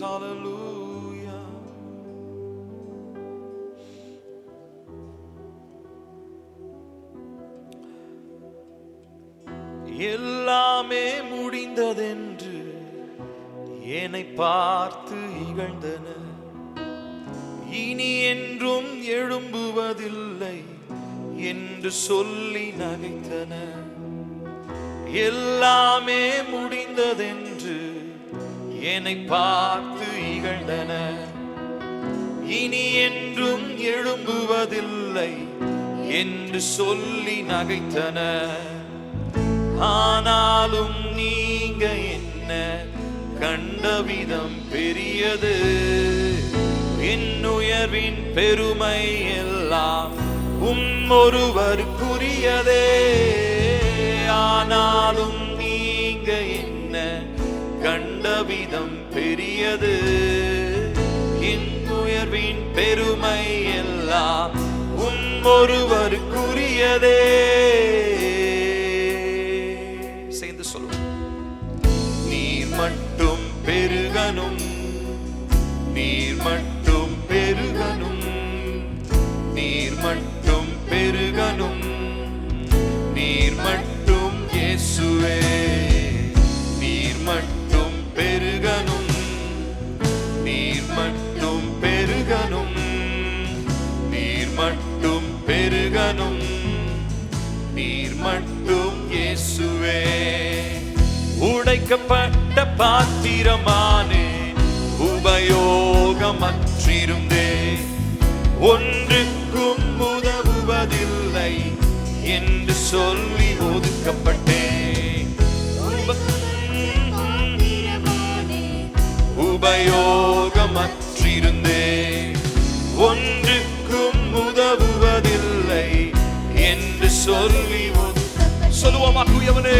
Hallelujah. எல்லாமே முடிந்ததென்று என்னை பார்த்து இகழ்ந்தனர். இனி என்றும் எழும்புவதில்லை என்று சொல்லி நகைத்தனர். எல்லாமே முடிந்ததென்று என்னை பார்த்து இகழ்ந்தனர். இனி என்றும் எழும்புவதில்லை என்று சொல்லி நகைத்தனர். ஆனாலும் நீங்க என்ன கண்டவிதம் பெரியது. என் உயர்வின் பெருமை எல்லாம் ஒருவருக்குரியதே. ஆனாலும் நீங்க என்ன கண்டவிதம் பெரியது. என் உயர்வின் பெருமை எல்லாம் ஒருவருக்குரியதே. சேர்ந்து சொல்லுவோம். நீர் மட்டும் பெருகனும், நீர் மட்டும் பெருகனும், நீர் மட்டும் பெருகனும், நீர் மட்டும் இயேசுவே. நீர் மட்டும் பெருகனும், நீர் மட்டும் பெருகனும், நீர் மட்டும் பெருகனும், நீர் மட்டும் இயேசுவே. உடைக்கப்பட்ட பாத்திரமானே, உபயோகமற்றிருந்தே, ஒன்றுக்கும் உதவுவதில்லை என்று சொல்லி ஒதுக்கப்பட்டேன். உபயோகமற்றிருந்தே, ஒன்றுக்கும் உதவுவதில்லை என்று சொல்லி சொல்லுவோமா? தூயவனே,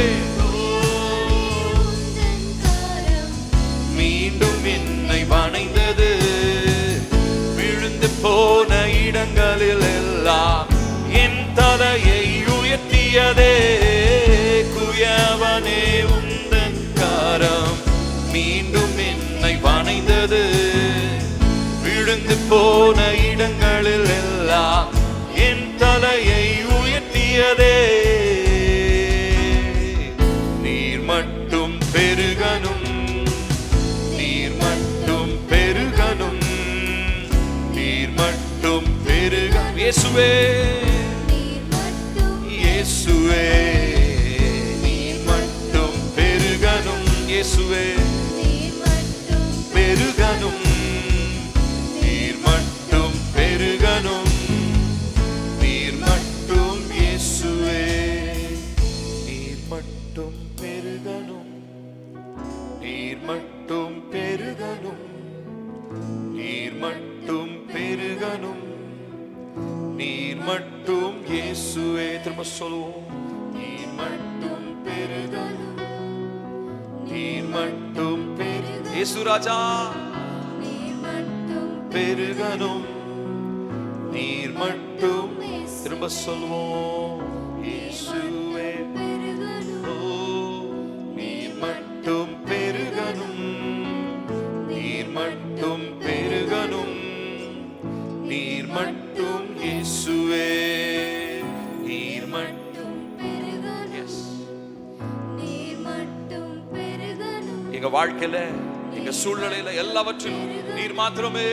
மீண்டும் என்னை வணைந்தது. விழுந்து போன இடங்களில் எல்லாம் என் தலையை உயர்த்தியதே. குயவனே, உந்தன் கரம் மீண்டும் என்னை வணைந்தது. விழுந்து போன இடங்களில் எல்லாம் என் தலையை உயர்த்தியதே. நீர் மட்டும் பெருகனும், நீர் மட்டும் பெருகனும், நீர் மட்டும் பெருகனும். இயேசுவே, இயேசுவே, நீர் மட்டும் பெருகனும். இயேசுவே, பெருகனும், நீர் மட்டும் பெருகனும், நீர் மட்டும் இயேசுவே. நீர் மட்டும் பெருகனும், நீர் மட்டும் பெருகனும், நீர் மட்டும் பெருகனும், நீர் மட்டும் இயேசுவே. திரும்ப சொல்லுவோம். நீர் மட்டும் பெருகனும், நீர் மட்டும் பெருகனும். இயேசு ராஜா, பெருகனும், நீர் மட்டும். திரும்ப சொல்லுவோம். இயேசுவே, நீர் மட்டும் பெருகனும், நீர் மட்டும் பெருகனும், நீர் மட்டும் இயேசுவே. நீர் மட்டும் எங்க வாழ்க்கையில, எங்க சூழ்நிலையில எல்லாவற்றிலும் நீர் மாத்திரமே